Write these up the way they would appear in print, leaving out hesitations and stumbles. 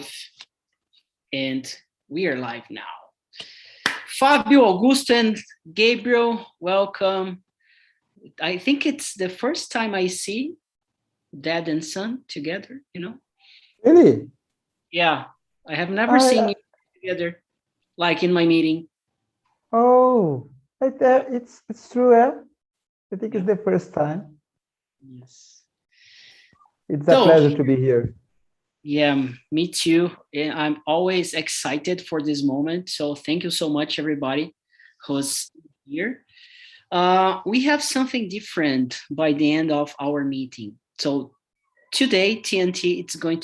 live, and we are live now. Fabio, Augusto, and Gabriel, welcome. I think it's the first time I see Dad and son together, you know? Really? Yeah, I have never seen you together, like in my meeting. Oh, it's true, eh? I think it's the first time. Yes. It's a pleasure to be here. Yeah, me too. And I'm always excited for this moment. So thank you so much, everybody who's here. We have something different by the end of our meeting. So today, TNT, it's going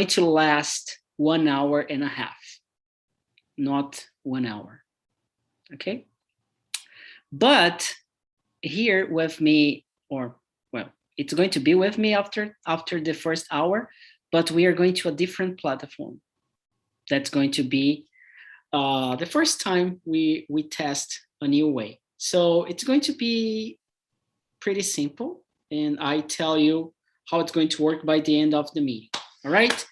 to last 1 hour and a half, not 1 hour. Okay. But here with me, it's going to be with me after the first hour, but we are going to a different platform. That's going to be the first time we test a new way. So it's going to be pretty simple, and I tell you how it's going to work by the end of the meeting. All right.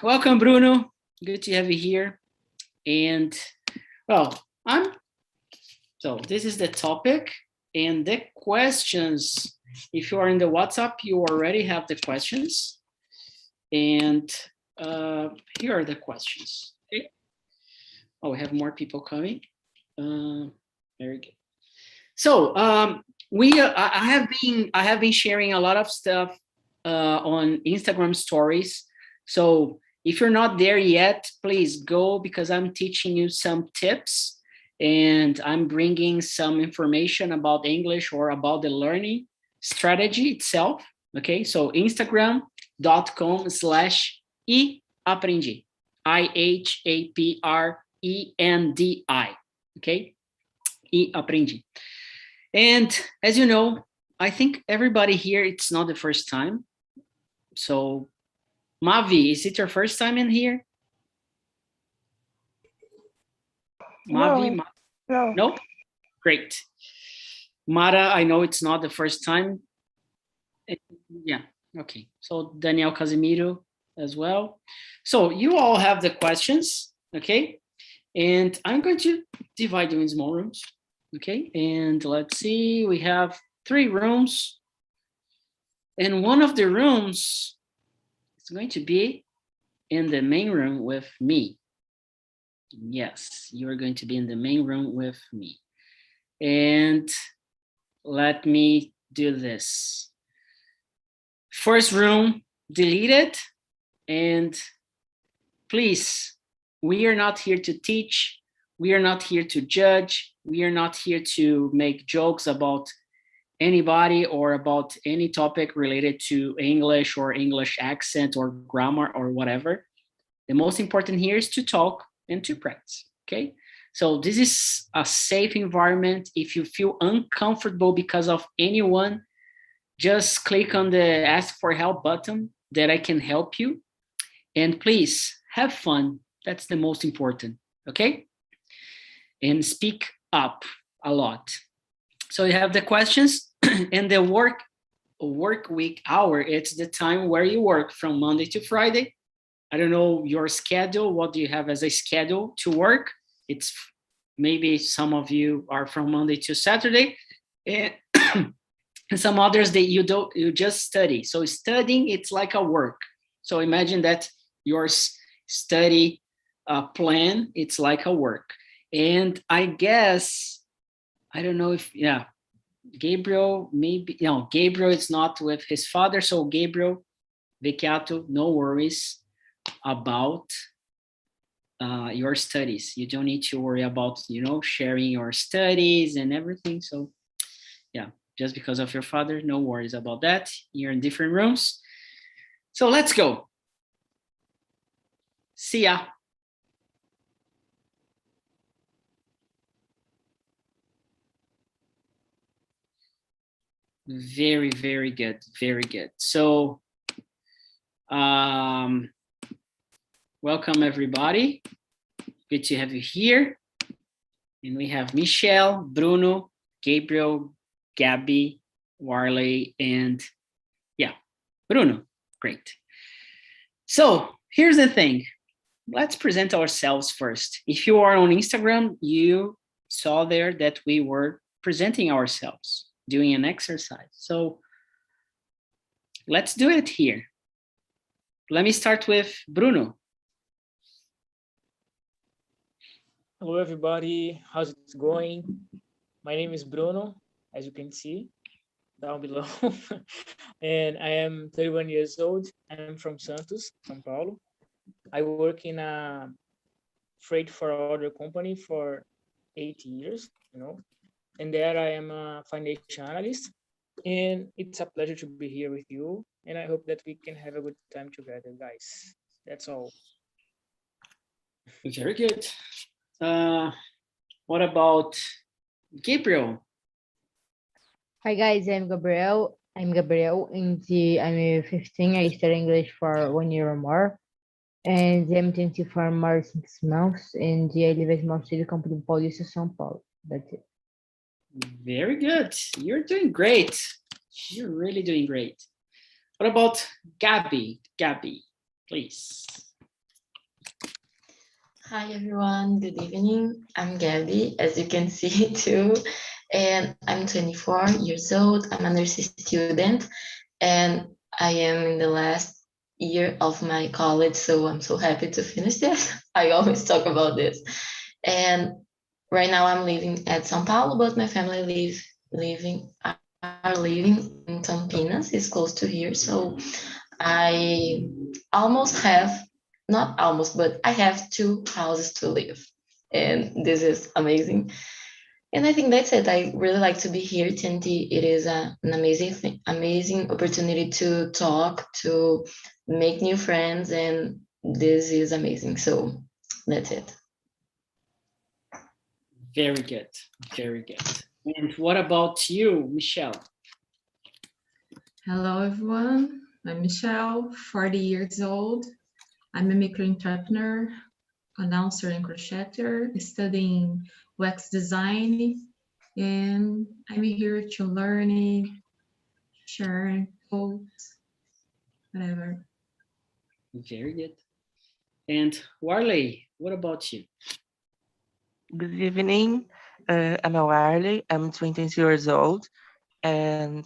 Welcome, Bruno. Good to have you here. And so this is the topic and the questions. If you are in the WhatsApp, you already have the questions. And here are the questions. Okay. Oh, we have more people coming. Very good. So I have been sharing a lot of stuff on Instagram stories. So if you're not there yet, please go, because I'm teaching you some tips and I'm bringing some information about English or about the learning strategy itself. Okay, so instagram.com/eaprendi, IHAPRENDI. Okay, eaprendi. And as you know, I think everybody here, it's not the first time. So Mavi, is it your first time in here? Mavi? No. Nope. Great. Mara, I know it's not the first time. Yeah, okay. So Daniel Casimiro as well. So you all have the questions, okay? And I'm going to divide them in small rooms, okay? And let's see, we have 3 rooms. And one of the rooms is going to be in the main room with me. Yes, you're going to be in the main room with me. And let me do this. First room deleted. And please, we are not here to teach. We are not here to judge. We are not here to make jokes about anybody or about any topic related to English or English accent or grammar or whatever. The most important here is to talk and to practice, okay? So this is a safe environment. If you feel uncomfortable because of anyone, just click on the ask for help button that I can help you. And please have fun. That's the most important, okay? And speak up a lot. So you have the questions and the work week hour. It's the time where you work from Monday to Friday. I don't know your schedule. What do you have as a schedule to work? It's maybe some of you are from Monday to Saturday, and some others that you just study. So studying, it's like a work. So imagine that your study plan, it's like a work. And I guess, I don't know if, Gabriel, maybe, no, Gabriel is not with his father. So Gabriel Vecchiato, no worries about your studies. You don't need to worry about, sharing your studies and everything. So yeah, just because of your father, no worries about that. You're in different rooms. So let's go. See ya. Very, very good. Very good. So welcome everybody. Good to have you here. And we have Michelle, Bruno, Gabriel, Gabby, Warley, and Bruno. Great. So here's the thing. Let's present ourselves first. If you are on Instagram, you saw there that we were presenting ourselves, doing an exercise. So let's do it here. Let me start with Bruno. Hello, everybody. How's it going? My name is Bruno, as you can see down below. And I am 31 years old. I'm from Santos, São Paulo. I work in a freight forwarder company for 8 years, and there I am a financial analyst. And it's a pleasure to be here with you. And I hope that we can have a good time together, guys. That's all. Very good. What about Gabriel? Hi guys, I'm Gabriel. I'm 15. I study English for 1 year or more. And I'm 24 more 6 months. And I live in a small city company in Paulista, São Paulo. That's it. Very good. You're doing great. You're really doing great. What about Gabby? Gabby, please. Hi everyone, good evening. I'm Gabby, as you can see too, and I'm 24 years old. I'm a nursing student, and I am in the last year of my college, so I'm so happy to finish this. I always talk about this. And right now I'm living at São Paulo, but my family are living in Campinas. It's close to here, so I almost have, not almost, but I have 2 houses to live, and this is amazing. And I think that's it. I really like to be here, TNT. It is an amazing opportunity to talk, to make new friends, and this is amazing. So that's it. Very good. Very good. And what about you, Michelle? Hello, everyone. I'm Michelle, 40 years old. I'm a micro entrepreneur, announcer and crocheter, studying wax design, and I'm here to learn, share, quotes, whatever. Very good. And Warley, what about you? Good evening. I'm Warley. I'm 20 years old, and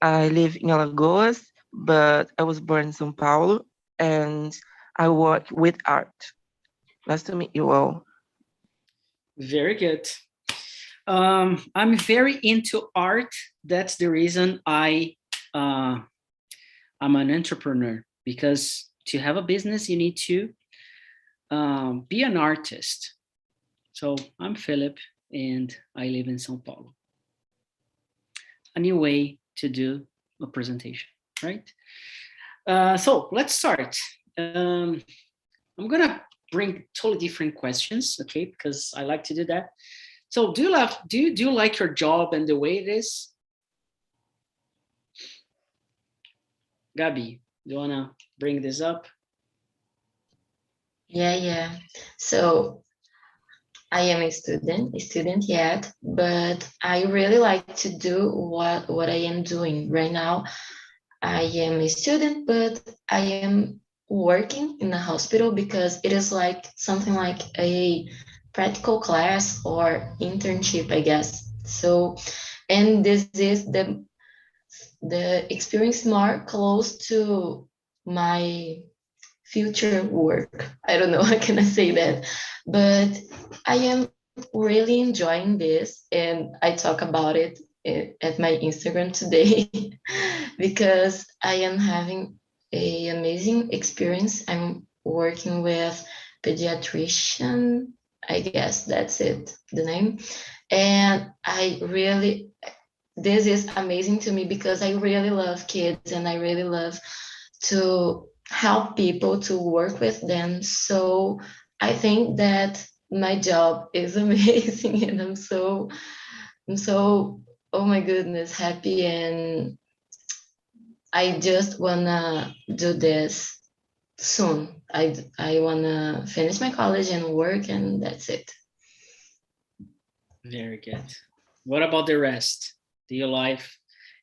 I live in Alagoas, but I was born in São Paulo, and I work with art. Nice to meet you all. Very good. I'm very into art. That's the reason I'm an entrepreneur, because to have a business, you need to be an artist. So I'm Philip, and I live in São Paulo. A new way to do a presentation, right? So let's start. I'm gonna bring totally different questions, okay? Because I like to do that. So do you like your job and the way it is? Gabi, do you wanna bring this up? Yeah. So I am a student yet, but I really like to do what I am doing right now. I am a student, but I am working in a hospital because it is like something like a practical class or internship, I guess. So, and this is the experience more close to my future work. I don't know how can I say that, but I am really enjoying this, and I talk about it at my Instagram today because I am having an amazing experience. I'm working with pediatrician, I guess that's it, the name. And this is amazing to me because I really love kids and I really love to help people, to work with them. So I think that my job is amazing, and I'm so, oh my goodness, happy, and I just wanna do this soon. I wanna finish my college and work, and that's it. Very good. What about the rest? Do you like,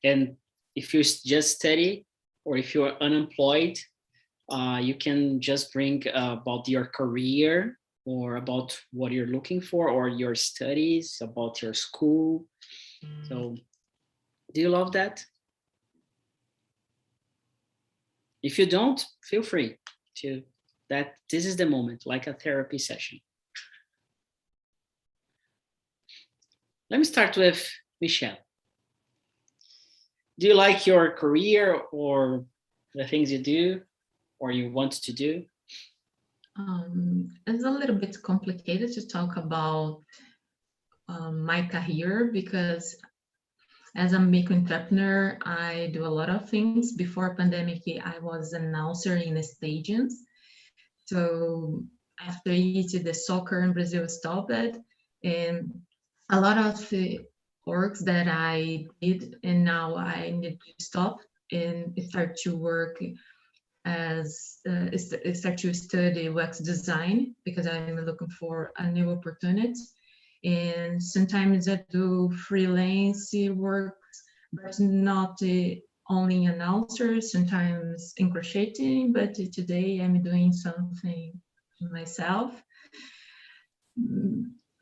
and if you just study or if you're unemployed, You can just bring about your career or about what you're looking for, or your studies, about your school. So do you love that? If you don't, feel free to. That this is the moment, like a therapy session. Let me start with Michelle. Do you like your career or the things you do or you want to do? It's a little bit complicated to talk about my career because as a micro entrepreneur, I do a lot of things. Before pandemic, I was an announcer in the stadiums. So after it, the soccer in Brazil stopped, and a lot of works that I did, and now I need to stop and start to work as start to study UX design because I'm looking for a new opportunity. And sometimes I do freelance work, but not only announcers, sometimes in crocheting, but today I'm doing something myself.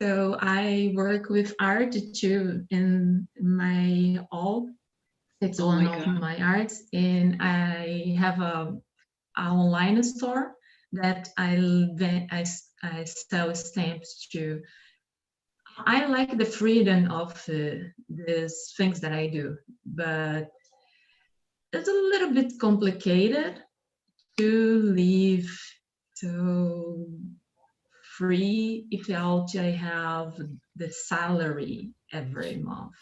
So I work with art too in my all. It's one of my arts, and I have a online store that I sell stamps to. I like the freedom of these things that I do, but it's a little bit complicated to live so free if I have the salary every month.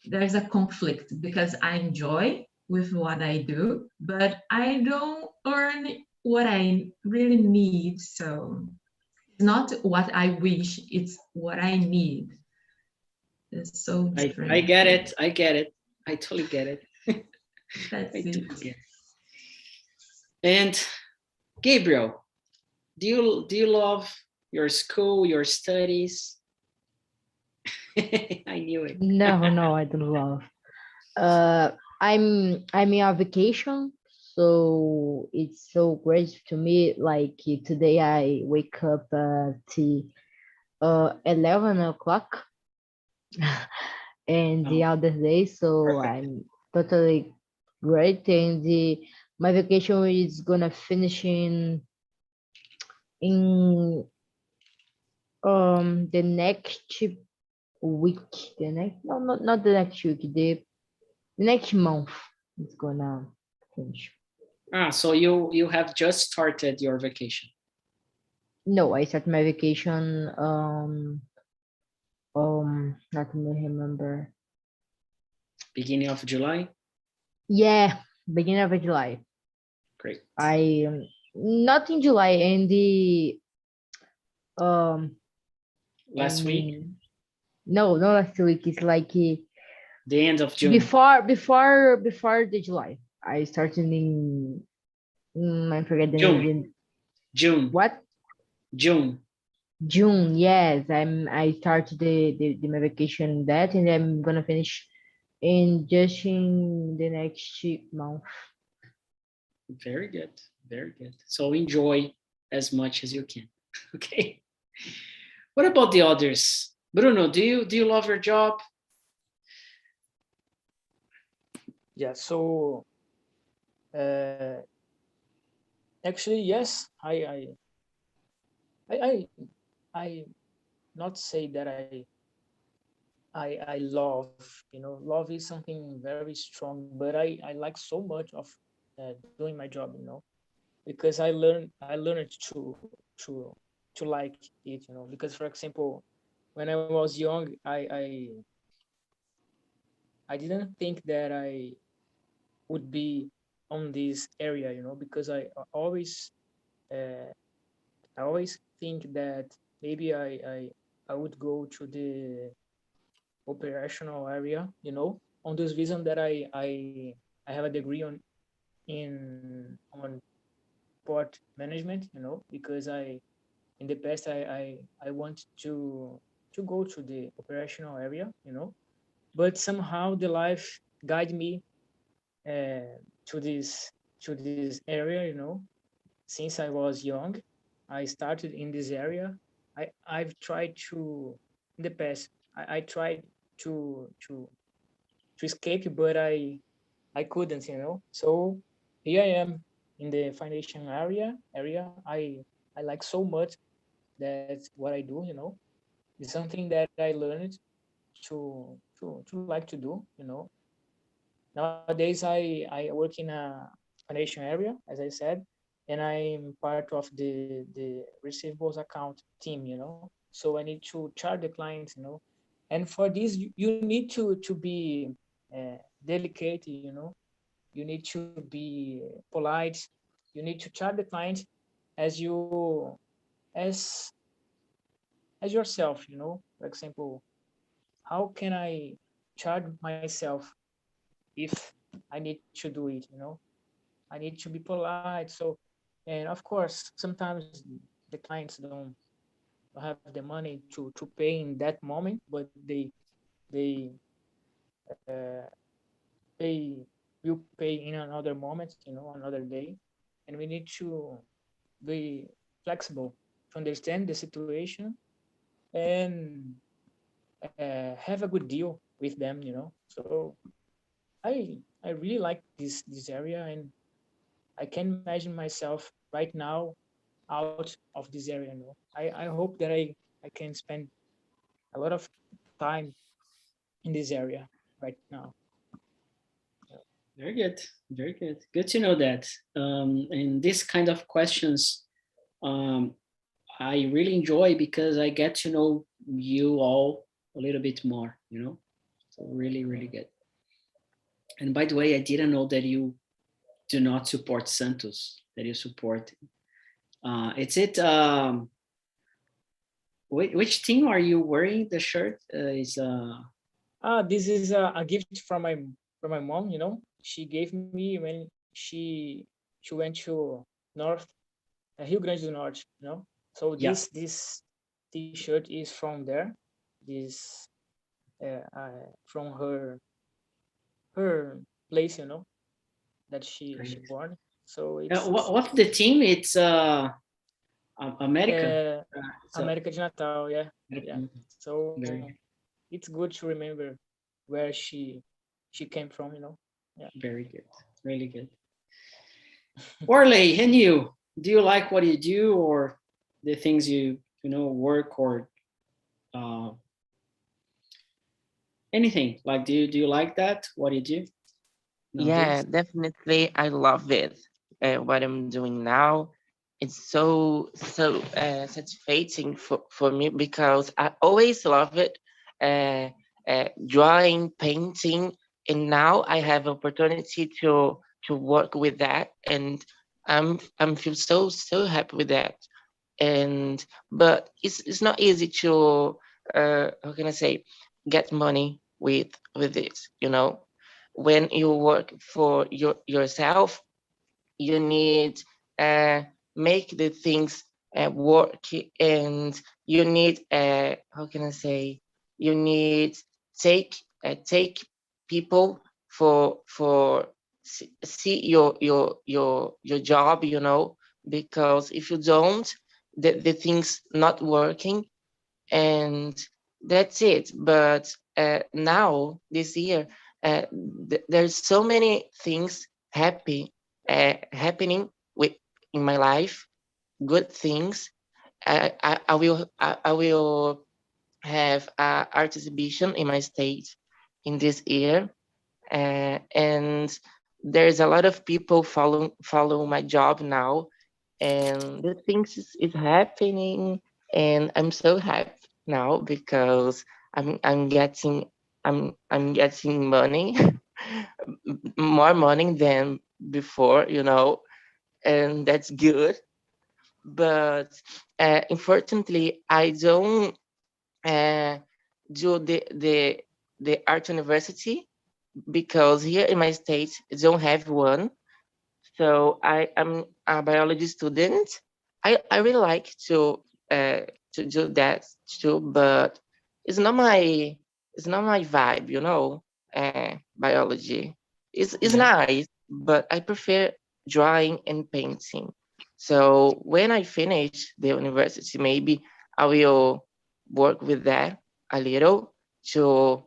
There's a conflict because I enjoy with what I do, but I don't earn what I really need. So it's not what I wish, it's what I need. It's so different. I get it. I get it. I totally get it. That's it. Totally. And Gabriel, do you love your school, your studies? I knew it. No, I don't love. I'm in a vacation, so it's so great to me. Like today, I wake up at 11 o'clock, and the other day, so Perfect. I'm totally great. And my vacation is gonna finish in the next week. The next no, not the next week. The next month it's gonna finish. So you have just started your vacation. No, I start my vacation not me remember. Beginning of July? Yeah, beginning of July. Great. I not in July, in the Last week? No, not last week. It's like The end of June. before the July. I started in I forget the June. name. June. What? June. June, yes. I started the my vacation that, and I'm gonna finish in the next month. Very good. Very good. So enjoy as much as you can. Okay. What about the others? Bruno, do you love your job? Yeah, so actually, yes, I not say that I love, love is something very strong, but I like so much of doing my job, because I learned to like it, because for example, when I was young, I didn't think that I would be on this area, because I always think that maybe I would go to the operational area, on this reason that I have a degree on port management, because in the past I want to go to the operational area, but somehow the life guide me to this to this area, you know, since I was young. I started in this area. I've tried to, in the past, I tried to escape, but I couldn't, you know. So here I am in the foundation area. I like so much that what I do, you know, is something that I learned to like to do, you know. Nowadays I work in a foundation area, as I said, and I'm part of the receivables account team, you know. So I need to charge the clients, you know, and for this you need to be delicate, you know. You need to be polite. You need to charge the client as you as as yourself, you know. For example, how can I charge myself if I need to do it, you know? I need to be polite. So, and of course, sometimes the clients don't have the money to pay in that moment, but they uh, they will pay in another moment, you know, another day, and we need to be flexible to understand the situation and have a good deal with them, you know. So I really like this area, and I can imagine myself right now out of this area. You know, I hope that I can spend a lot of time in this area right now. Very good. Very good. Good to know that. And this kind of questions um, I really enjoy because I get to know you all a little bit more, you know? So really, really good. And by the way, I didn't know that you do not support Santos, that you support. It's it. Which team are you wearing the shirt? This is a gift from my mom. You know, she gave me when she went to North Rio Grande do Norte. You know, so Yeah. this T-shirt is from there. This from her place. You know, that she born. So it's What's the team? It's America. América de Natal. Yeah, America. yeah. So Very, it's good to remember where she came from. You know. Yeah. very good. Really good. Orley, and you? Do you like what you do, or the things you know work, or anything? Like, do you like that? What do you do? Yeah, definitely. I love it. What I'm doing now, it's so satisfying for me because I always love it. Drawing, painting, and now I have opportunity to work with that, and I'm feel so happy with that. And but it's not easy to how can I say, get money with it, you know. When you work for yourself, you need make the things work, and you need how can I say, you need take people for see your job, you know, because if you don't, the things not working, and that's it. But now this year, there's so many things happening with in my life, good things. I will have a art exhibition in my state in this year, and there's a lot of people follow my job now, and the things is happening, and I'm so happy now because I'm getting I'm getting money, more money than before, you know, and that's good. But unfortunately, I don't uh, do the art university because here in my state I don't have one. So I am a biology student. I really like to do that too, but it's not my vibe, you know. Biology is Yeah. nice, but I prefer drawing and painting. So when I finish the university, maybe I will work with that a little to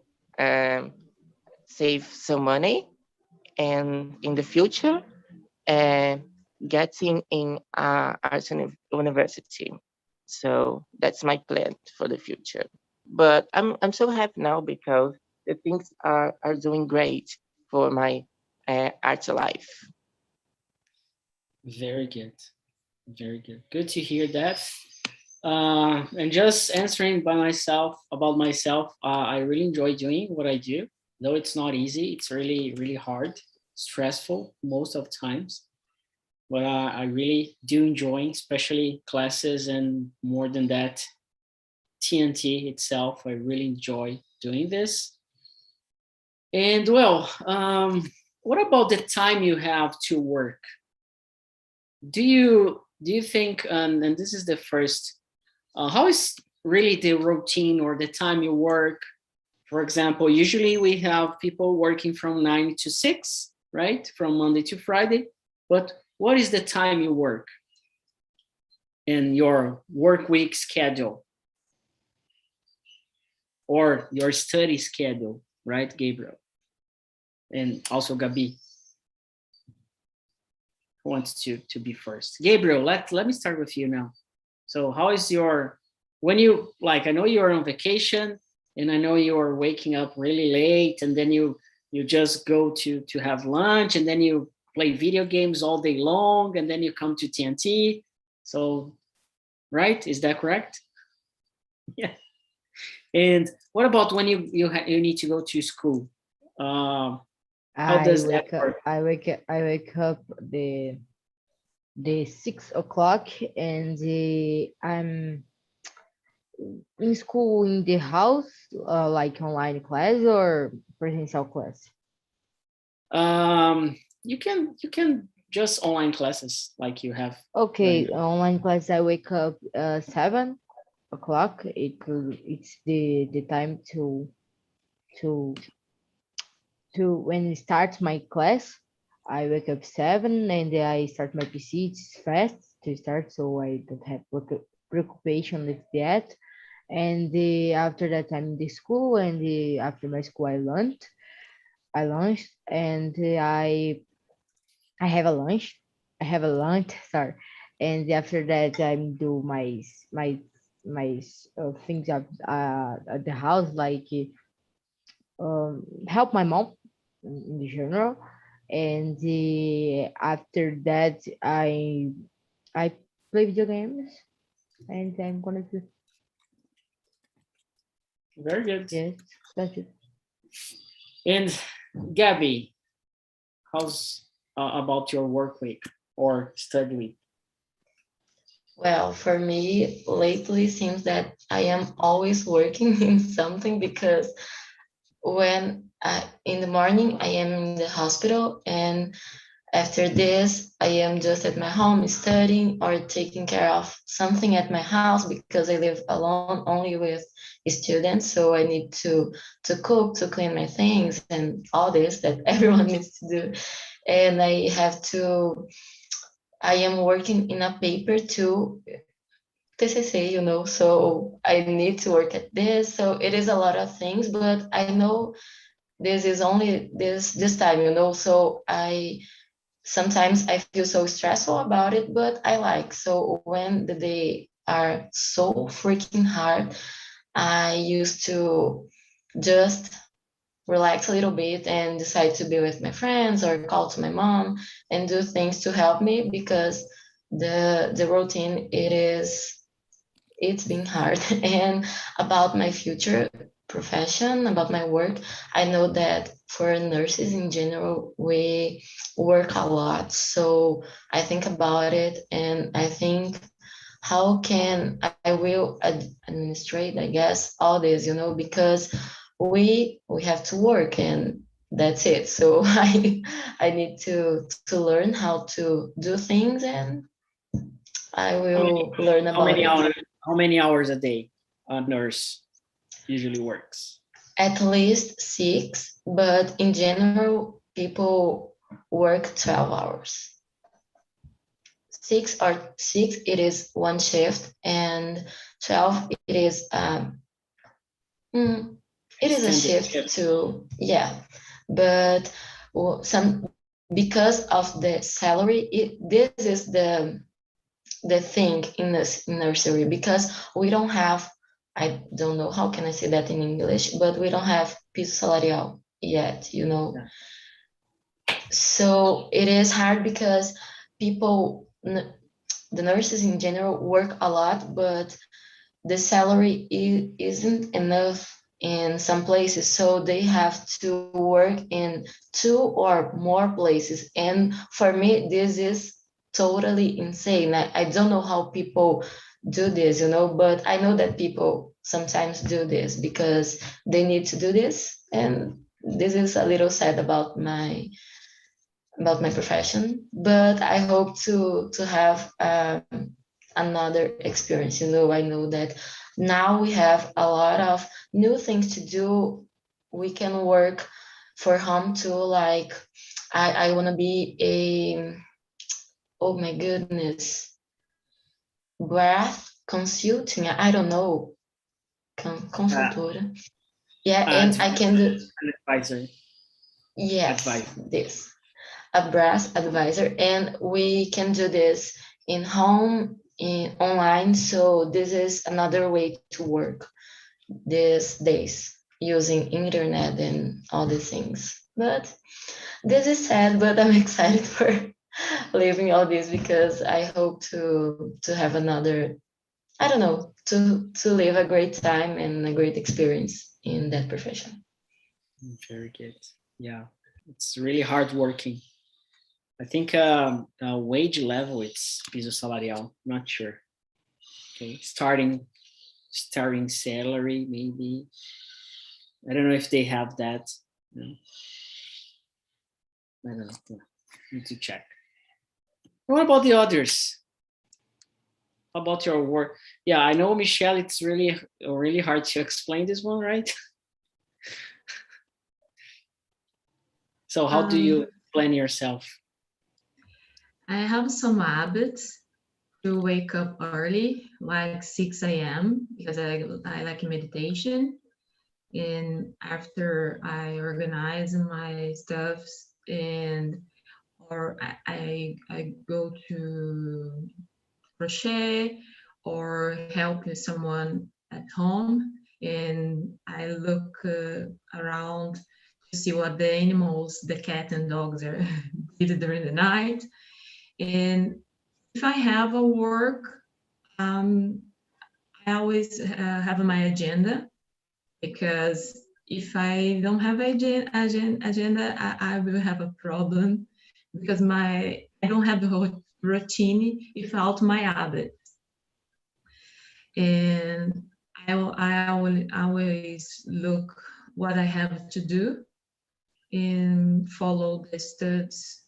save some money, and in the future, getting in arts university. So that's my plan for the future. But I'm so happy now because the things are doing great for my art life. Very good. Very good. Good to hear that. And just answering by myself about myself, I really enjoy doing what I do, though it's not easy. It's really, really hard, stressful most of times. But I really do enjoy, especially classes, and more than that, TNT itself. I really enjoy doing this. And well, what about the time you have to work? Do you think, and this is the first, how is really the routine or the time you work? For example, usually we have people working from 9 to 6, right? From Monday to Friday. But what is the time you work in your work week schedule or your study schedule, right, Gabriel? And also Gabi, who wants to be first? Gabriel, let me start with you now. So how is your, when you, like, I know you're on vacation and I know you're waking up really late, and then you just go to have lunch, and then you play video games all day long, and then you come to TNT. So, right? Is that correct? Yeah. And what about when you need to go to school? How does that work? I wake up the 6 o'clock, and I'm in school in the house, like online class or presential class. You can just online classes like you have. Okay, online class. I wake up 7 o'clock. It's the time to when it starts my class. I wake up 7 and I start my PC. It's fast to start, so I don't have preoccupation with that. And after that, I'm in the school, and after my school, I launched, and I have a lunch. I have a lunch, sorry. And after that, I do my things at the house, like help my mom in the general. And after that, I play video games, and I'm gonna do. Very good. Yes, that's it. And Gabby, how's about your work week or study week? Well, for me, lately seems that I am always working in something, because when in the morning I am in the hospital, and after this I am just at my home studying or taking care of something at my house, because I live alone only with students, so I need to cook, to clean my things, and all this that everyone needs to do. And I am working in a paper too, TCC, so I need to work at this. So it is a lot of things, but I know this is only this time, so sometimes I feel so stressful about it, but I like. So when the day are so freaking hard, I used to just relax a little bit and decide to be with my friends or call to my mom and do things to help me, because the routine, it's been hard. And about my future profession, about my work, I know that for nurses in general, we work a lot. So I think about it, and I think, how can I will administrate, I guess, all this, because we have to work, and that's it. So I need to learn how to do things, and I will learn about it. How many hours a day a nurse usually works? At least 6, but in general, people work 12 hours. 6 it is one shift, and 12 it is it is a Extended shift to, yeah, but because of the salary, this is the thing in this nursery, because we don't have, I don't know how can I say that in English, but we don't have piso salarial yet, you know. Yeah. So it is hard because people, the nurses in general work a lot, but the salary isn't enough in some places, so they have to work in 2 or more places. And for me, this is totally insane. I don't know how people do this, you know, but I know that people sometimes do this because they need to do this. And this is a little sad about my profession, but I hope to have another experience. You know, I know that now we have a lot of new things to do. We can work for home too. Like I want to be a, oh my goodness, breath consulting. I don't know, consultora. Yeah, and I can do, An advisor. yes, Advisor. this, a brass advisor, and we can do this in home, in online. So this is another way to work these days, using internet and all these things. But this is sad, but I'm excited for leaving all this, because I hope to have another, I don't know, to live a great time and a great experience in that profession. Very good. Yeah, it's really hard working. I think wage level it's piso salarial. Not sure. Okay, starting salary maybe. I don't know if they have that. No. I don't know. Need to check. What about the others? How about your work? Yeah, I know, Michelle. It's really hard to explain this one, right? So how do you plan yourself? I have some habits to wake up early, like 6 a.m., because I like meditation. And after I organize my stuffs, and or I go to crochet or help someone at home, and I look around to see what the animals, the cat and dogs are did during the night. And if I have a work, I always have my agenda, because if I don't have agenda, I will have a problem, because I don't have the routine without my habit. And I will always look what I have to do and follow the steps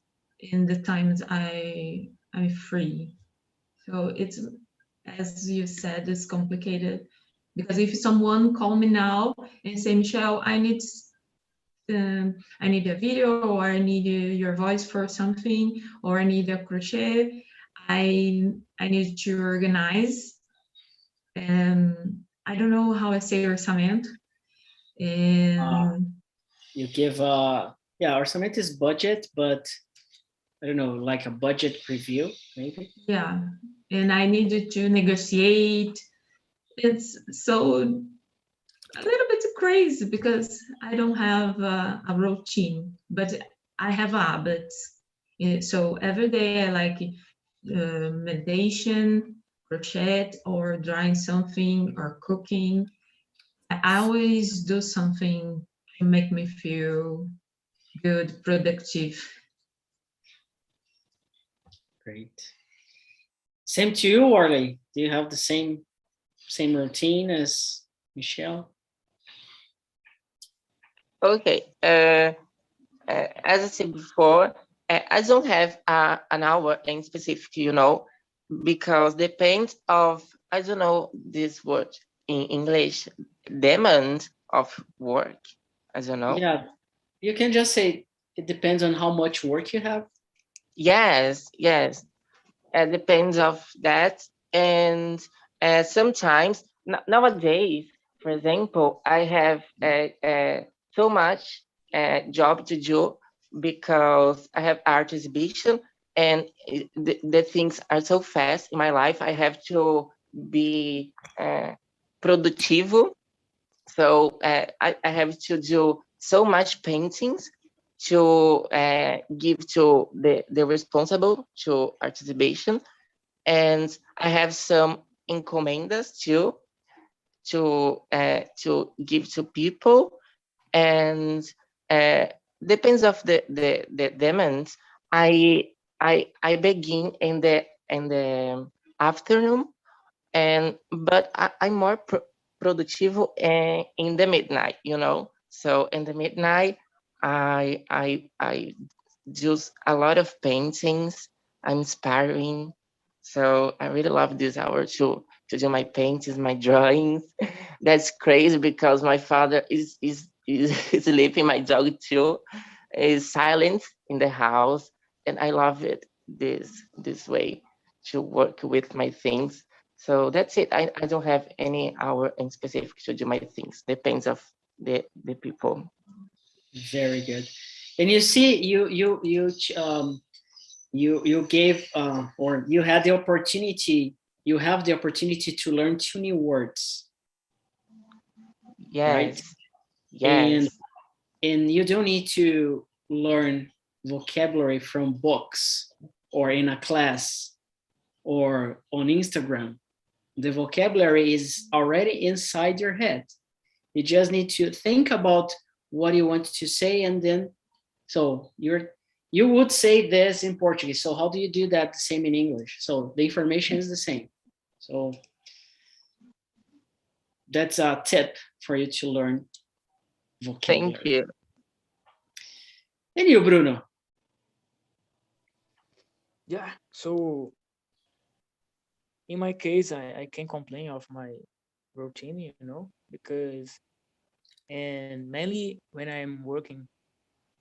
in the times I'm free. So it's, as you said, it's complicated, because if someone call me now and say, Michelle, I need a video, or I need your voice for something, or I need a crochet, I need to organize. And I don't know how I say orçamento. And You give orçamento is budget, but I don't know, like a budget preview, maybe. yeah, and I needed to negotiate. It's so a little bit crazy, because I don't have a routine, but I have habits. So every day I like meditation, crochet, or drawing something, or cooking. I always do something to make me feel good, productive. Great. Same to you, Orly. Do you have the same routine as Michelle? Okay. As I said before, I don't have an hour in specific, you know, because depends of, I don't know this word in English, demand of work. I don't know. Yeah, you can just say it depends on how much work you have. Yes. depends of that. And sometimes nowadays, for example, I have so much job to do because I have art exhibition, and the things are so fast in my life. I have to be productive, so I have to do so much paintings to give to the responsible to art exhibition, and I have some encomendas too to give to people, and uh, depends of the demands. I I begin in the afternoon, and but I'm more productive in the midnight, you know. So in the midnight, I do a lot of paintings. I'm inspiring, so I really love this hour to do my paintings, my drawings. That's crazy because my father is sleeping. My dog too is silent in the house, and I love it this way to work with my things. So that's it. I don't have any hour in specific to do my things. Depends of the people. Very good. And you see, you gave or you had the opportunity. You have the opportunity to learn 2 new words, right? Yes, And yes, you don't need to learn vocabulary from books or in a class or on Instagram. The vocabulary is already inside your head. You just need to think about what you want to say, and then so you would say this in Portuguese. So how do you do that the same in English? So the information is the same. So that's a tip for you to learn thank vocabulary. you. And you, Bruno? Yeah. So in my case, I can't complain of my routine, because and mainly when I'm working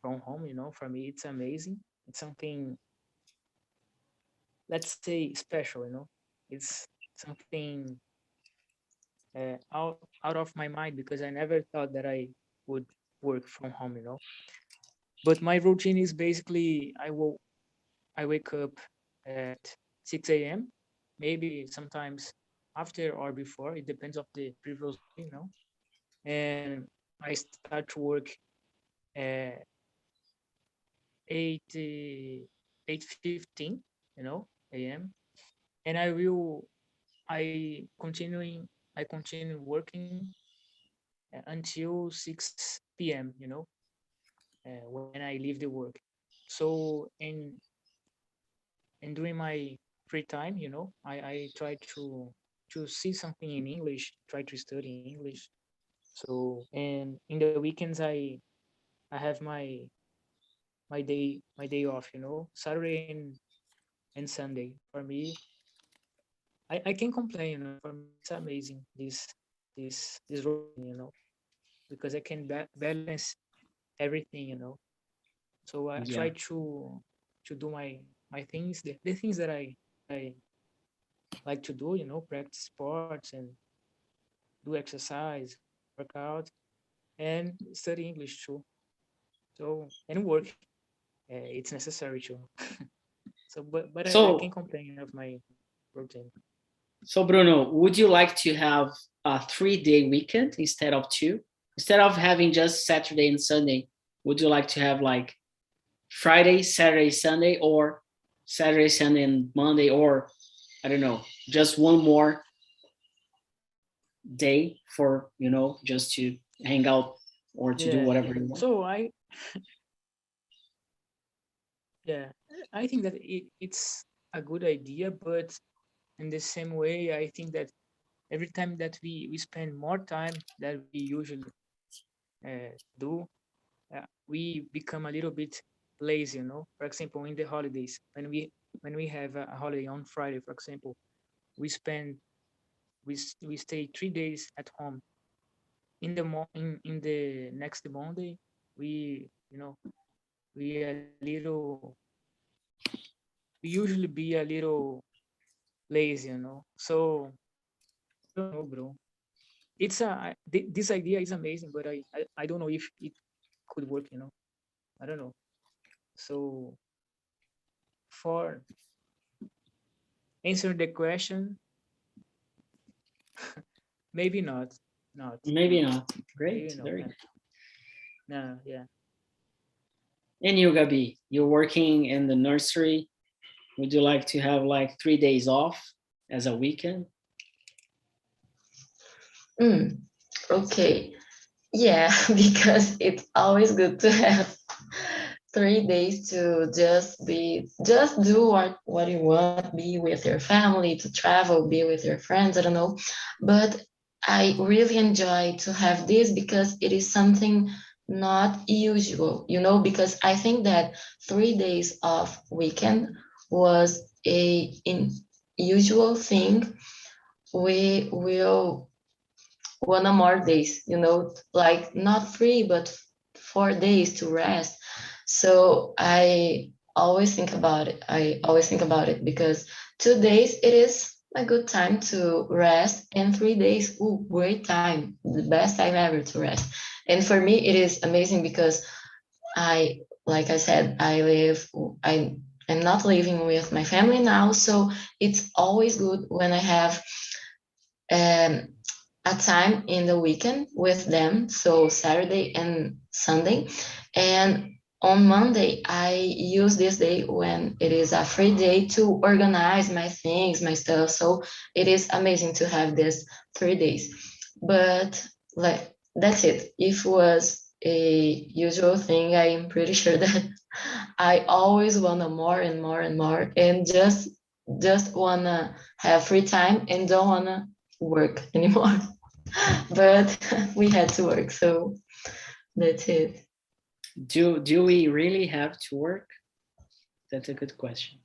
from home, for me it's amazing. It's something, let's say, special, It's something out of my mind because I never thought that I would work from home, But my routine is basically I wake up at 6 a.m. Maybe sometimes after or before. It depends of the previous day. And I start to work at 8 8:15, a.m. And I continue working until 6 p.m. When I leave the work. So and during my free time, I try to see something in English, try to study English. So and in the weekends I have my day off, Saturday and Sunday. For me, I can't complain, For me, it's amazing this routine, because I can balance everything, So I Yeah. try to do my things, the things that I like to do, practice sports and do exercise, work out, and study English too. So and work, it's necessary too. So but I So can't complain of my routine. so Bruno, would you like to have a 3-day weekend instead of two? Instead of having just Saturday and Sunday, would you like to have like Friday, Saturday, Sunday, or Saturday, Sunday, and Monday, or I don't know, just one more day for just to hang out or to do Yeah. whatever you want? So yeah, I think that it's a good idea, but in the same way, I think that every time that we spend more time that we usually do, we become a little bit lazy, For example, in the holidays, when we have a holiday on Friday, for example, we spend we stay 3 days at home. In the next Monday, we we a little usually be a little lazy, So I don't know, bro. This idea is amazing, but I don't know if it could work, I don't know. So for answer the question, maybe not. Maybe not. Great. Maybe not. Very good. No, yeah. And you, Gabi, you're working in the nursery. Would you like to have like 3 days off as a weekend? Okay. Yeah, because it's always good to have 3 days to just do what you want, be with your family, to travel, be with your friends, I don't know. But I really enjoy to have this because it is something not usual, because I think that 3 days of weekend was a unusual thing. We will one or more days, like not 3, but 4 days to rest. So I always think about it. Because 2 days, it is a good time to rest, and 3 days, ooh, great time, the best time ever to rest. And for me, it is amazing because like I said, I'm not living with my family now, so it's always good when I have a time in the weekend with them, so Saturday and Sunday. And on Monday, I use this day when it is a free day to organize my things, my stuff. So it is amazing to have this 3 days. But like that's it. If it was a usual thing, I am pretty sure that I always wanna more and more and more, and just wanna have free time and don't wanna work anymore. But we had to work, so that's it. Do we really have to work? That's a good question.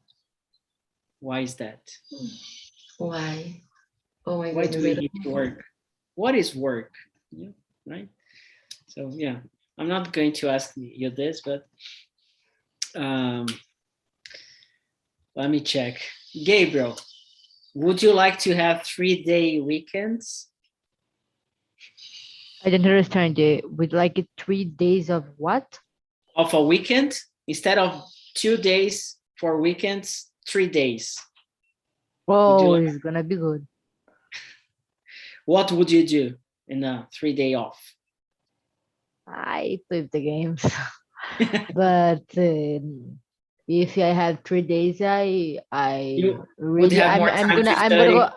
Why is that? Why? Oh my Why do goodness. we need to work? What is work? Yeah, right? So yeah, I'm not going to ask you this, but let me check. Gabriel, would you like to have 3-day weekends? I don't understand. With like 3 days of what? Of a weekend? Instead of 2 days for weekends, 3 days. Oh, like- it's gonna be good. What would you do in a 3-day off? I play the games, but if I have 3 days, You would really have more I'm time gonna to I'm gonna study. go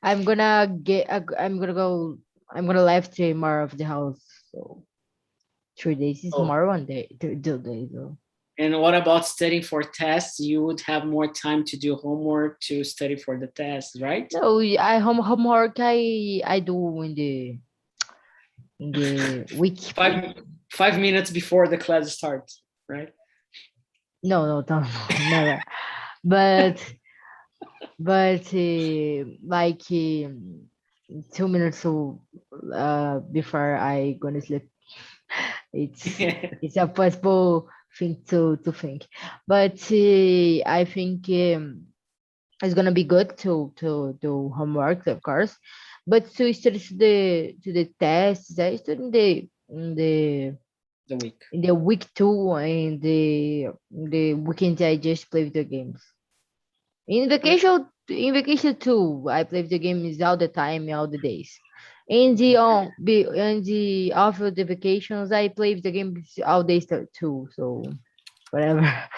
I'm gonna get I'm gonna go I'm gonna left more of the house. So 3 days is Oh. more 1 day, 2 days. So. And what about studying for tests? You would have more time to do homework to study for the tests, right? No, I homework I do in the week. 5 minutes before the class starts, right? No, never. But like 2 minutes before I gonna sleep. It's a possible thing to think, but I think it's gonna be good to do homework, of course, but to study to the tests. I study The week. in the week 2, and the weekend I just play video games. In vacation too, I play video games all the time, all the days. In the off of the vacations, I play video games all days too. So whatever.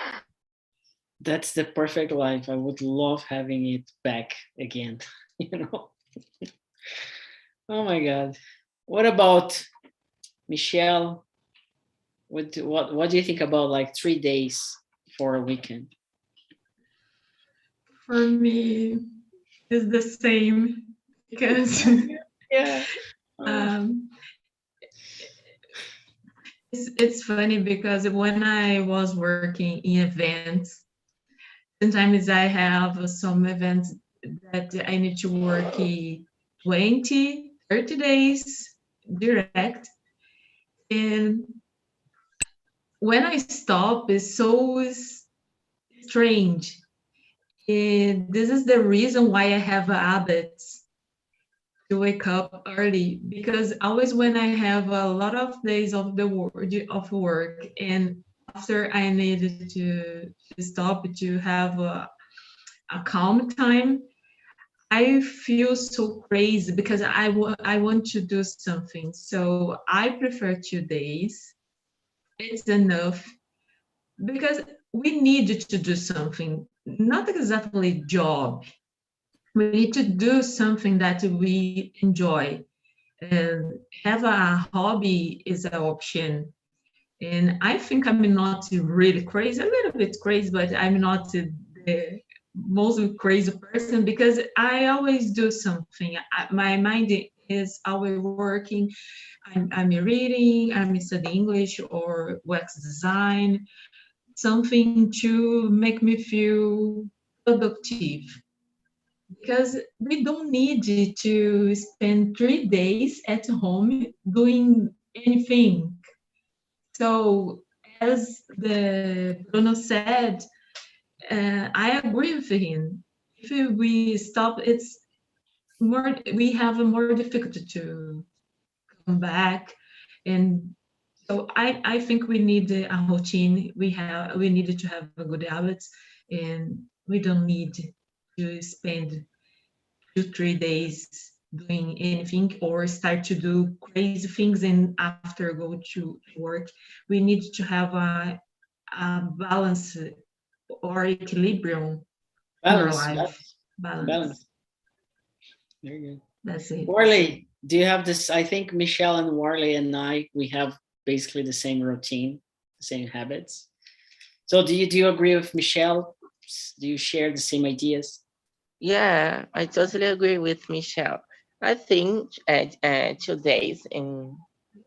That's the perfect life. I would love having it back again. Oh my God. What about Michelle? What do you think about like 3 days for a weekend? For me, it's the same because Yeah. it's funny because when I was working in events, sometimes I have some events that I need to work 20, 30 days direct. And when I stop, it's so strange this is the reason why I have habits to wake up early, because always when I have a lot of days of work and after I needed to stop to have a calm time, I feel so crazy because I want to do something. So I prefer 2 days. It's enough because we need to do something, not exactly job. We need to do something that we enjoy, and have a hobby is an option. And I think I'm not really crazy, a little bit crazy, but I'm not the most crazy person because I always do something. My mind is always working. I'm reading, I'm studying English or UX design, something to make me feel productive. Because we don't need to spend 3 days at home doing anything. So, as the Bruno said, I agree with him. If we stop, it's more. We have a more difficulty to come back, and so I think we need a routine. We needed to have a good habits, and we don't need to spend 2 3 days doing anything or start to do crazy things and after go to work. We need to have a balance or equilibrium in our Balance. life. Balance. Very good. That's it. Warley, do you have this? I think Michelle and Warley and I, we have basically the same routine, the same habits. So do you agree with Michelle? Do you share the same ideas? Yeah, I totally agree with Michelle. I think 2 days in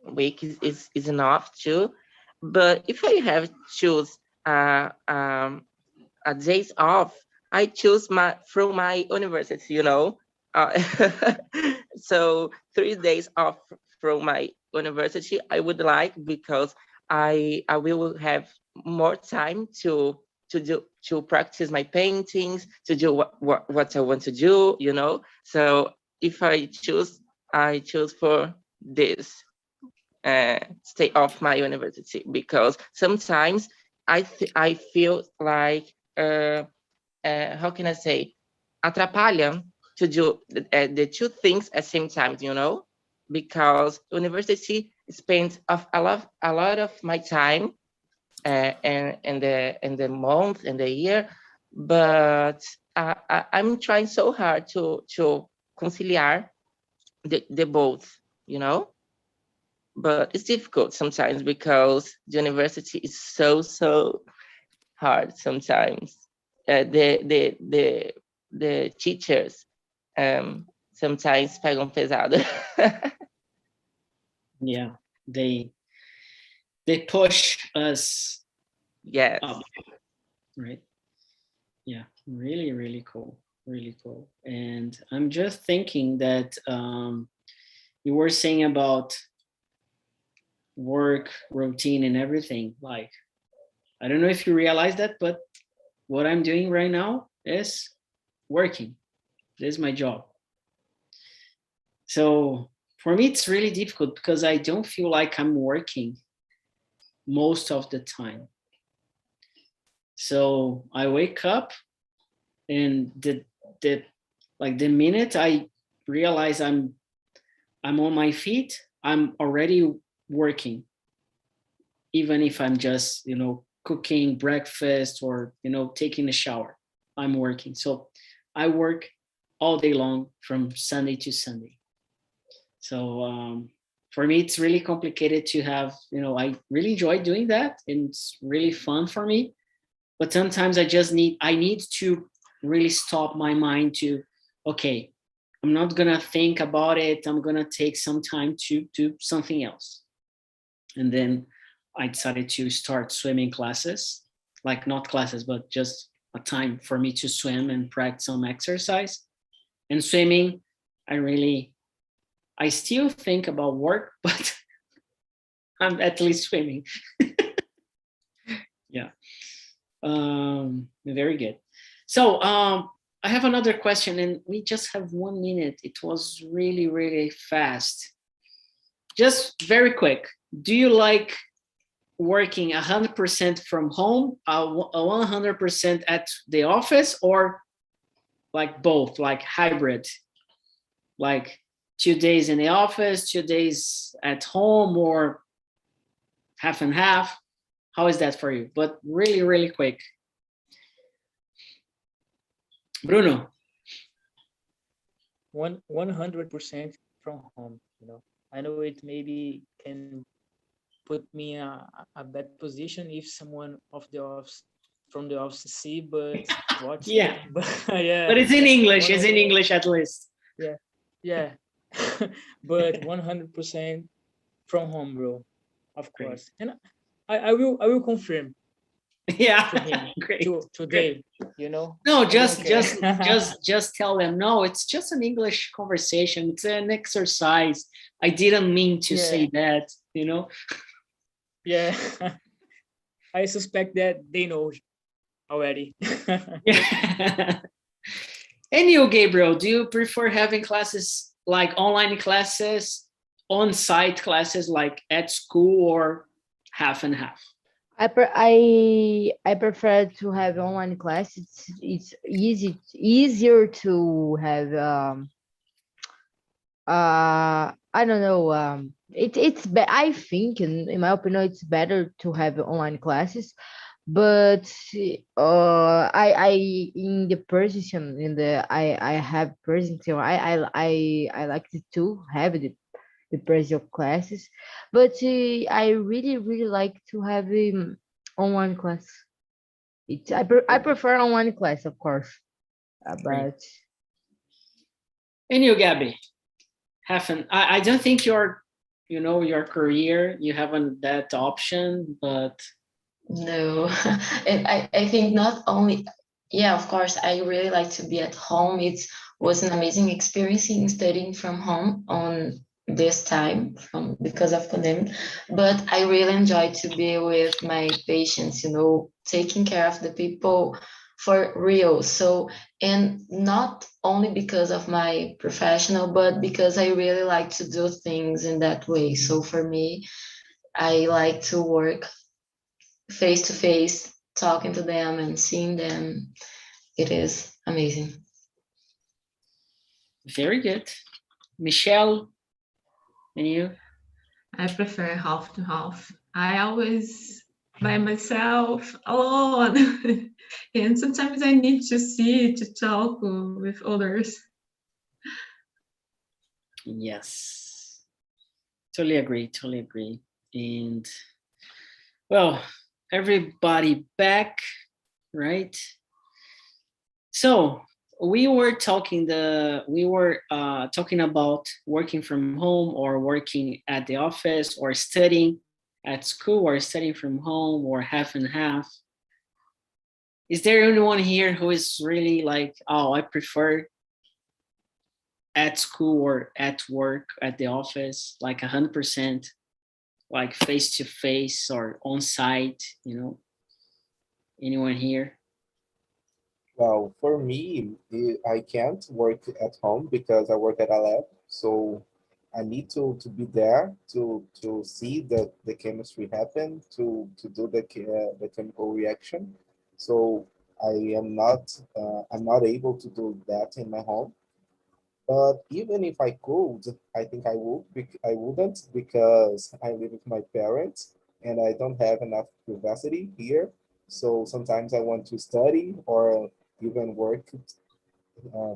a week is enough too. But if I have to choose a days off, I choose from my university, So 3 days off from my university, I would like because I will have more time to practice my paintings, to do what I want to do, So if I choose for this, stay off my university, because sometimes I feel like how can I say, atrapalha to do the two things at the same time, because university spends a lot of my time and the month and the year, but I'm trying so hard to conciliar the both, but it's difficult sometimes because the university is so hard sometimes. The teachers sometimes pegam pesado. Yeah, they push us Yes. up, right? Yeah, really cool, really cool. And I'm just thinking that you were saying about work routine and everything. Like, I don't know if you realize that, but what I'm doing right now is working. This is my job. So for me, it's really difficult because I don't feel like I'm working most of the time. So I wake up and the minute I realize I'm on my feet, I'm already working. Even if I'm just, cooking breakfast or, taking a shower, I'm working. So I work all day long from Sunday to Sunday. So for me, it's really complicated to have, I really enjoy doing that. And it's really fun for me. But sometimes I need to really stop my mind to, okay, I'm not going to think about it. I'm going to take some time to do something else. And then I decided to start swimming classes, like not classes, but just a time for me to swim and practice some exercise. And swimming, I still think about work, but I'm at least swimming. Yeah. Very good. So I have another question, and we just have 1 minute. It was really, really fast. Just very quick. Do you like working 100% from home, 100% at the office, or like both, like hybrid, like 2 days in the office, 2 days at home, or half and half? How is that for you? But really, really quick. Bruno. 100% from home. I know it maybe can put me in a bad position if someone from the office see, but watch. Yeah. But yeah. But it's in English. It's in English at least. Yeah. But 100% from home, bro. Of course. And I will confirm Yeah. to him Great. today, No, I don't care. just tell them, no, it's just an English conversation. It's an exercise. I didn't mean to say that, Yeah. I suspect that they know already. Yeah. And you, Gabriel, do you prefer having classes like online classes, on-site classes like at school, or half and half? I prefer to have online class. It's easier to have I don't know, I think in my opinion it's better to have online classes, but I in the position in the I have present, I like to have the present classes, but I really like to have online class. I prefer online class, of course, but And you, Gabby? I don't think your career, you haven't that option, but No, and I think not only, yeah, of course, I really like to be at home. It was an amazing experience in studying from home on this time because of pandemic, but I really enjoy to be with my patients, taking care of the people for real. So, and not only because of my professional, but because I really like to do things in that way. So for me, I like to work face to face, talking to them and seeing them. It is amazing. very good. Michelle, and you? I prefer half to half. I always by myself alone. And sometimes I need to talk with others. Yes. Totally agree. And well, everybody back, right? So we were talking about working from home or working at the office or studying at school or studying from home or half and half. Is there anyone here who is really like, oh, I prefer at school or at work at the office, like 100%, like face to face or on site, anyone here? Well, for me, I can't work at home because I work at a lab. So I need to be there to see the chemistry happen, to do the chemical reaction. So I'm not able to do that in my home. But even if I could, I think I wouldn't, because I live with my parents and I don't have enough privacy here. So sometimes I want to study or even work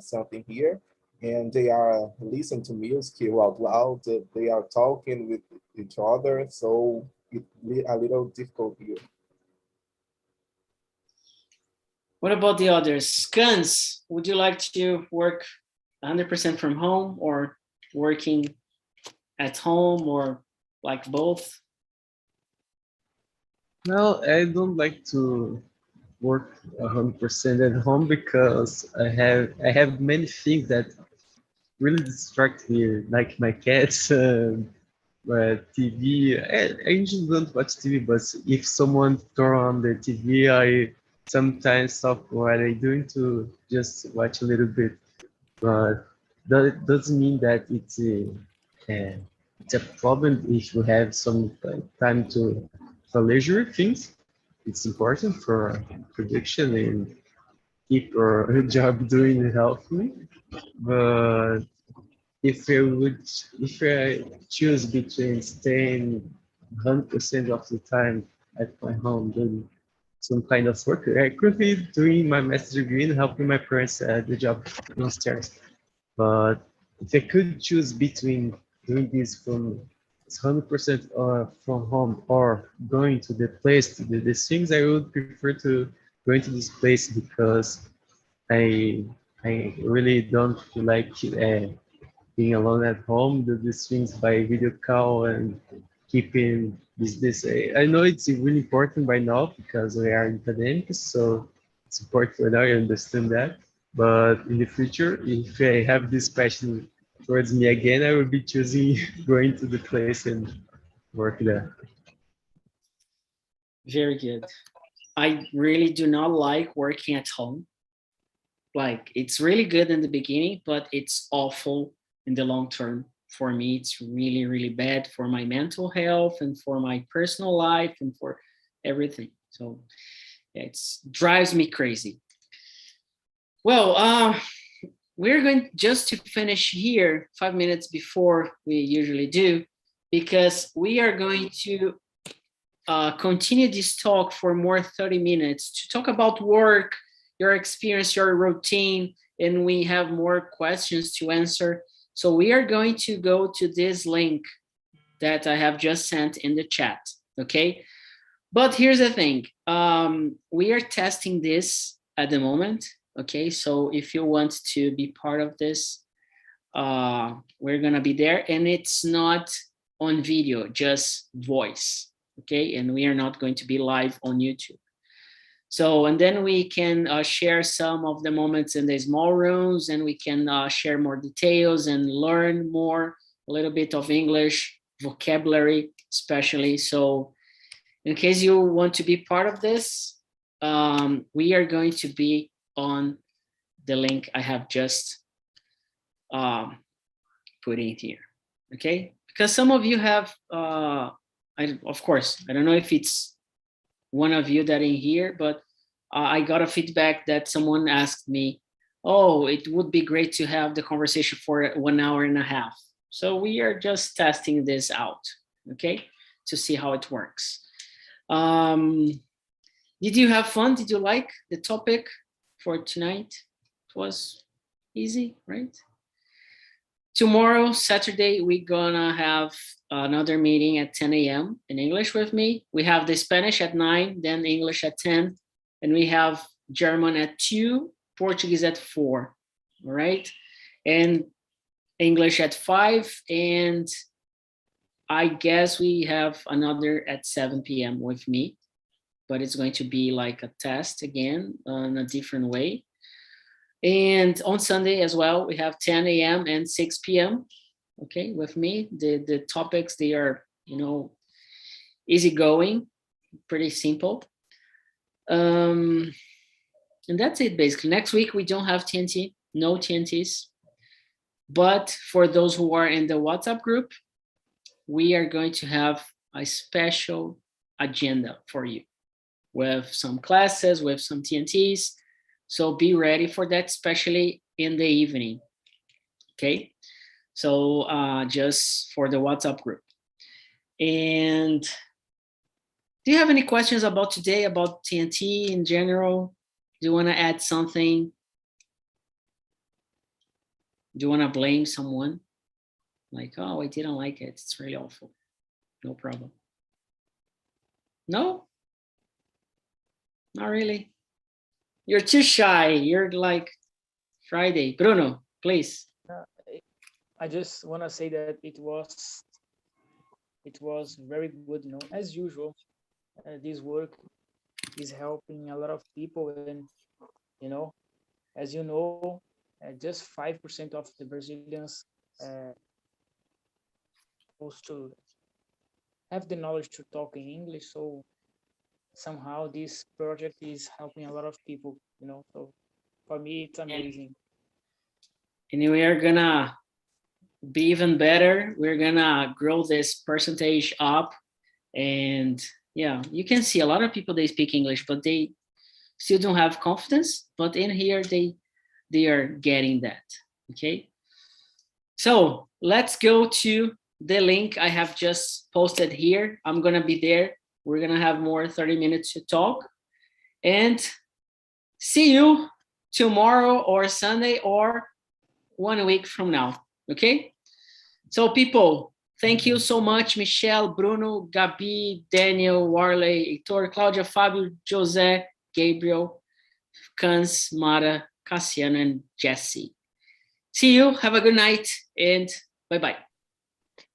something here, and they are listening to music out loud. They are talking with each other, so it's a little difficult here. What about the others? Scans, would you like to work 100% from home or working at home, or like both? No, I don't like to work 100% at home because I have many things that really distract me, like my cats, my TV. I usually don't watch TV, but if someone turn on the TV, I sometimes stop what I'm doing to just watch a little bit. But that doesn't mean that it's a problem if you have some time to for leisure things. It's important for production and keep your job doing healthily. But if I choose between staying 100% of the time at my home doing some kind of work, I could be doing my master's degree and helping my parents at the job downstairs. But if I could choose between doing this from 100% from home or going to the place to do these things, I would prefer to go into this place because I I really don't feel like being alone at home, do these things by video call and keeping this. I know it's really important by now because we are academics, so it's important for now, I understand that. But in the future, if I have this passion towards me again, I will be choosing going to the place and work there. Very good. I really do not like working at home. Like, it's really good in the beginning, but it's awful in the long term. For me, it's really, really bad for my mental health and for my personal life and for everything. So it drives me crazy. Well, we're going just to finish here 5 minutes before we usually do, because we are going to continue this talk for more 30 minutes to talk about work, your experience, your routine, and we have more questions to answer. So we are going to go to this link that I have just sent in the chat, okay? But here's the thing, we are testing this at the moment, okay? So if you want to be part of this, we're gonna be there, and it's not on video, just voice, okay? And we are not going to be live on YouTube. So, and then we can share some of the moments in the small rooms, and we can share more details and learn more, a little bit of English, vocabulary especially. So in case you want to be part of this, we are going to be on the link I have just put in here, okay? Because some of you have, of course, I don't know if it's one of you that in here, but I got a feedback that someone asked me, oh, it would be great to have the conversation for 1 hour and a half. So we are just testing this out, okay, to see how it works. Did you have fun? Did you like the topic for tonight? It was easy, right? Tomorrow, Saturday, we're gonna have another meeting at 10 a.m. in English with me. We have the Spanish at 9, then English at 10, and we have German at 2, Portuguese at 4, all right? And English at 5, and I guess we have another at 7 p.m. with me, but it's going to be like a test again in a different way. And on Sunday as well, we have 10 a.m. and 6 p.m. Okay, with me. The topics, they are, easygoing, pretty simple. And that's it basically. Next week, we don't have TNT, no TNTs. But for those who are in the WhatsApp group, we are going to have a special agenda for you with some classes, with some TNTs. So be ready for that, especially in the evening, okay? So just for the WhatsApp group. And do you have any questions about today, about TNT in general? Do you want to add something? Do you want to blame someone? Like, oh, I didn't like it. It's really awful. No problem. No? Not really. You're too shy. You're like Friday. Bruno, please. I just want to say that it was very good, as usual. This work is helping a lot of people, and as you know, just 5% of the Brazilians supposed to have the knowledge to talk in English. So somehow this project is helping a lot of people, you know, so for me, it's amazing. And we are gonna be even better. We're gonna grow this percentage up. And yeah, you can see a lot of people, they speak English, but they still don't have confidence. But in here, they are getting that, okay? So let's go to the link I have just posted here. I'm gonna be there. We're gonna have more 30 minutes to talk. And see you tomorrow or Sunday or 1 week from now, okay? So people, thank you so much, Michelle, Bruno, Gabi, Daniel, Warley, Heitor, Claudia, Fabio, Jose, Gabriel, Kans, Mara, Cassiano, and Jesse. See you, have a good night, and bye-bye.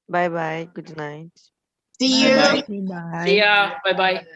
Bye bye. Good night. See you. Bye-bye. Bye. See ya, bye-bye.